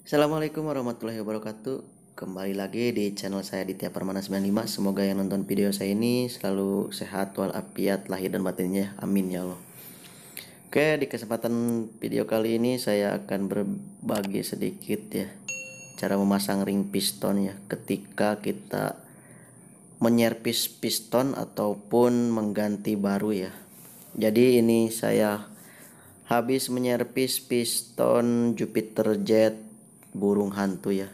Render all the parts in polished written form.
Assalamualaikum warahmatullahi wabarakatuh. Kembali lagi di channel saya Ditya Permana 95. Semoga yang nonton video saya ini selalu sehat walafiat lahir dan batinnya. Amin ya Allah. Oke, di kesempatan video kali ini saya akan berbagi sedikit ya cara memasang ring piston ya ketika kita menyervis piston ataupun mengganti baru ya. Jadi ini saya habis menyervis piston Jupiter Jet burung hantu ya.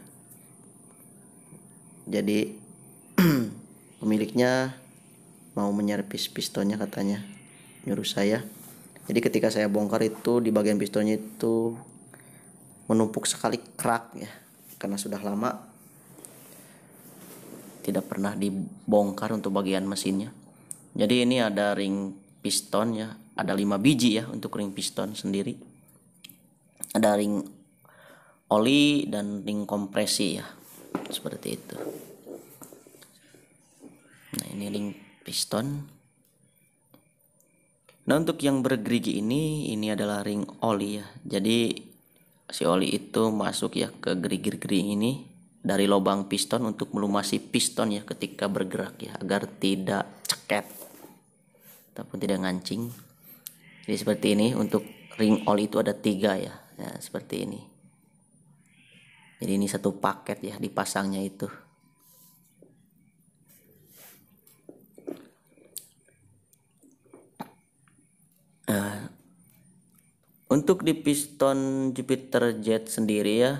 Jadi pemiliknya mau menyervis pistonnya, katanya nyuruh saya. Jadi ketika saya bongkar itu di bagian pistonnya itu menumpuk sekali kerak ya, karena sudah lama tidak pernah dibongkar untuk bagian mesinnya. Jadi ini ada ring piston ya, ada 5 biji ya untuk ring piston sendiri. Ada ring oli dan ring kompresi ya, seperti itu. Nah, ini ring piston. Nah, untuk yang bergerigi ini adalah ring oli ya. Jadi si oli itu masuk ya ke gerigi-gerigi ini dari lubang piston untuk melumasi piston ya ketika bergerak ya, agar tidak ceket ataupun tidak ngancing. Jadi seperti ini. Untuk ring oli itu ada 3 ya. Ya, seperti ini. Jadi ini satu paket ya dipasangnya itu. Untuk di piston Jupiter Jet sendiri ya,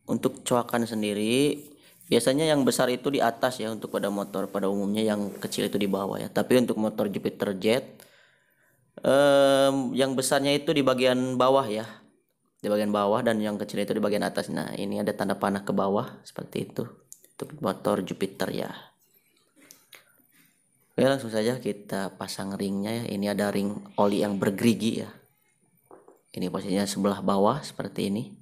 untuk coakan sendiri biasanya yang besar itu di atas ya untuk pada motor pada umumnya, yang kecil itu di bawah ya. Tapi untuk motor Jupiter Jet yang besarnya itu di bagian bawah ya, di bagian bawah, dan yang kecil itu di bagian atas. Nah, ini ada tanda panah ke bawah seperti itu untuk motor Jupiter ya. Oke, langsung saja kita pasang ringnya ya. Ini ada ring oli yang bergerigi ya. Ini posisinya sebelah bawah seperti ini.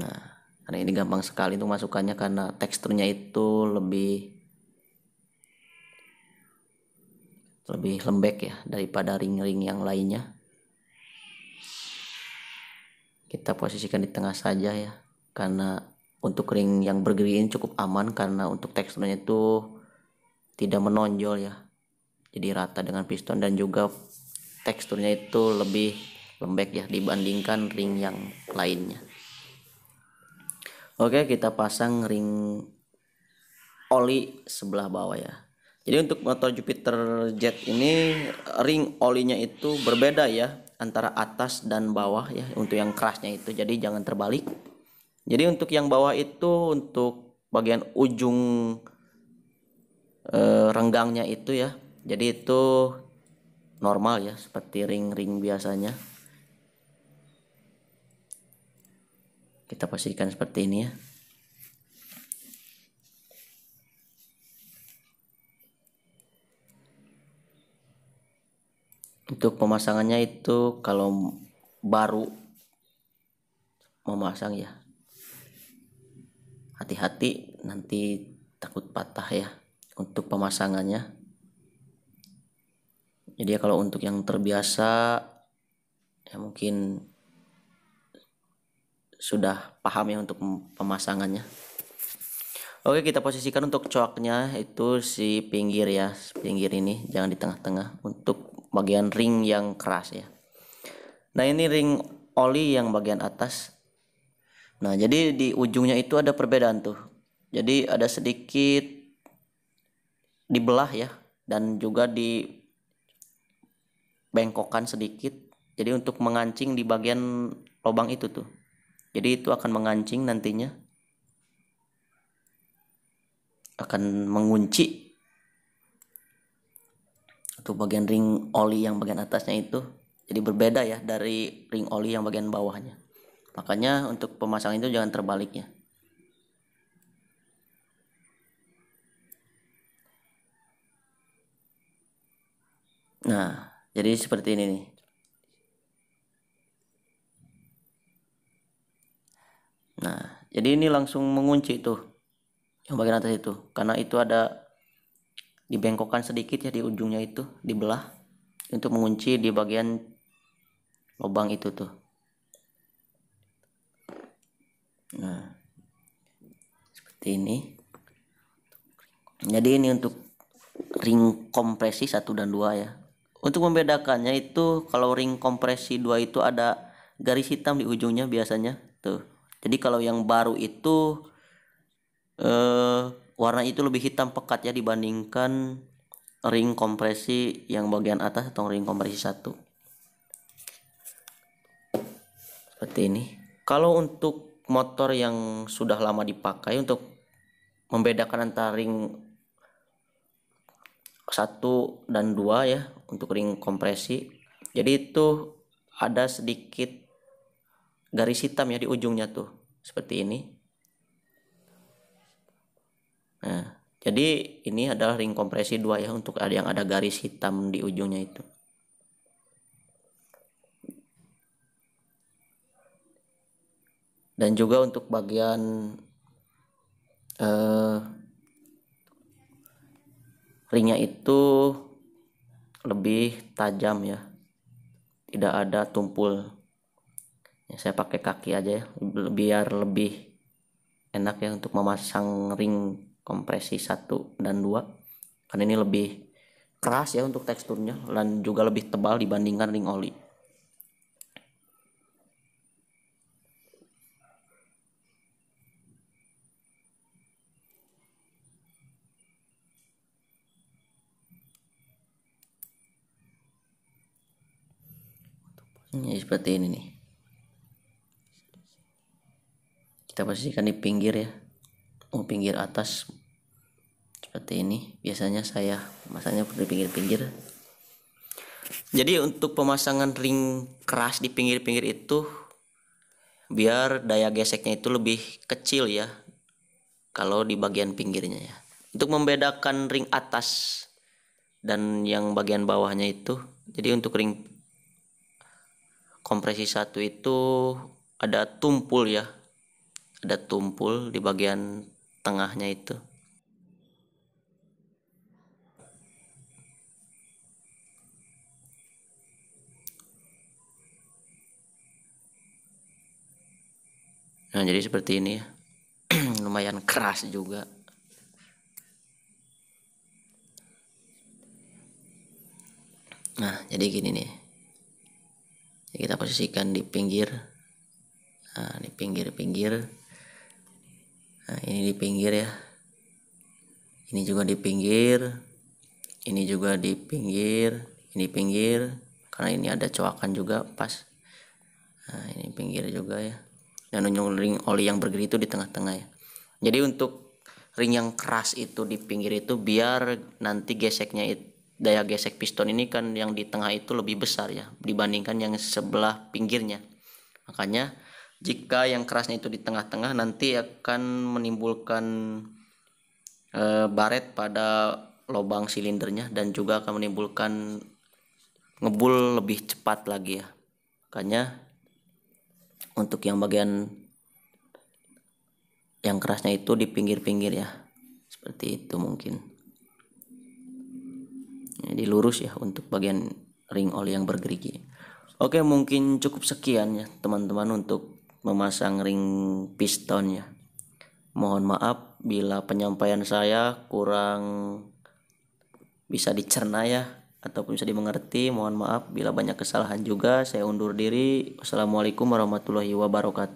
Nah, karena ini gampang sekali untuk masukannya karena teksturnya itu lebih lembek ya daripada ring-ring yang lainnya. Kita posisikan di tengah saja ya, karena untuk ring yang bergerigi ini cukup aman karena untuk teksturnya itu tidak menonjol ya. Jadi rata dengan piston, dan juga teksturnya itu lebih lembek ya dibandingkan ring yang lainnya. Oke, kita pasang ring oli sebelah bawah ya. Jadi untuk motor Jupiter Jet ini ring olinya itu berbeda ya antara atas dan bawah ya untuk yang kerasnya itu. Jadi jangan terbalik. Jadi untuk yang bawah itu untuk bagian ujung renggangnya itu ya. Jadi itu normal ya seperti ring-ring biasanya. Kita pastikan seperti ini ya. Untuk pemasangannya itu kalau baru memasang ya, hati-hati nanti takut patah ya untuk pemasangannya. Jadi ya kalau untuk yang terbiasa ya mungkin sudah paham ya untuk pemasangannya. Oke, kita posisikan untuk coaknya itu si pinggir ya, pinggir ini, jangan di tengah-tengah, untuk bagian ring yang keras ya. Nah, ini ring oli yang bagian atas. Nah, jadi di ujungnya itu ada perbedaan tuh. Jadi ada sedikit dibelah ya, dan juga dibengkokkan sedikit. Jadi untuk mengancing di bagian lubang itu tuh. Jadi itu akan mengancing nantinya, akan mengunci untuk bagian ring oli yang bagian atasnya itu. Jadi berbeda ya dari ring oli yang bagian bawahnya. Makanya untuk pemasangan itu jangan terbaliknya. Nah, jadi seperti ini nih. Nah, jadi ini langsung mengunci tuh yang bagian atas itu, karena itu ada dibengkokkan sedikit ya di ujungnya itu, dibelah untuk mengunci di bagian lubang itu tuh. Nah, seperti ini. Jadi ini untuk ring kompresi 1 dan 2 ya. Untuk membedakannya itu, kalau ring kompresi 2 itu ada garis hitam di ujungnya biasanya tuh. Jadi kalau yang baru itu warna itu lebih hitam pekat ya dibandingkan ring kompresi yang bagian atas atau ring kompresi 1. Seperti ini. Kalau untuk motor yang sudah lama dipakai, untuk membedakan antara ring 1 dan 2 ya untuk ring kompresi, jadi itu ada sedikit garis hitam ya di ujungnya tuh, seperti ini. Nah, jadi ini adalah ring kompresi 2 ya, untuk ada yang ada garis hitam di ujungnya itu. Dan juga untuk bagian ringnya itu lebih tajam ya, tidak ada tumpul ya. Saya pakai kaki aja ya biar lebih enak ya untuk memasang ring kompresi 1 dan 2, karena ini lebih keras ya untuk teksturnya dan juga lebih tebal dibandingkan ring oli. Ini seperti ini nih, kita posisikan di pinggir ya, pinggir atas seperti ini. Biasanya saya masangnya di pinggir-pinggir. Jadi untuk pemasangan ring keras di pinggir-pinggir itu biar daya geseknya itu lebih kecil ya kalau di bagian pinggirnya ya. Untuk membedakan ring atas dan yang bagian bawahnya itu, jadi untuk ring kompresi 1 itu ada tumpul ya, ada tumpul di bagian tengahnya itu. Nah, jadi seperti ini ya. Lumayan keras juga. Nah, jadi gini nih. Jadi kita posisikan di pinggir. Nah, di pinggir-pinggir. Nah, ini di pinggir ya. Ini juga di pinggir. Ini juga di pinggir. Ini pinggir. Karena ini ada coakan juga pas. Nah, ini pinggir juga ya. Dan unjung ring oli yang bergeri itu di tengah-tengah ya. Jadi untuk ring yang keras itu di pinggir itu biar nanti geseknya itu, daya gesek piston ini kan yang di tengah itu lebih besar ya dibandingkan yang sebelah pinggirnya. Makanya jika yang kerasnya itu di tengah-tengah nanti akan menimbulkan baret pada lubang silindernya dan juga akan menimbulkan ngebul lebih cepat lagi ya. Makanya untuk yang bagian yang kerasnya itu di pinggir-pinggir ya, seperti itu mungkin. Jadi lurus ya untuk bagian ring oli yang bergerigi. Oke, mungkin cukup sekian ya teman-teman untuk memasang ring piston ya. Mohon maaf bila penyampaian saya kurang bisa dicerna ya ataupun bisa dimengerti. Mohon maaf bila banyak kesalahan juga. Saya undur diri. Wassalamualaikum warahmatullahi wabarakatuh.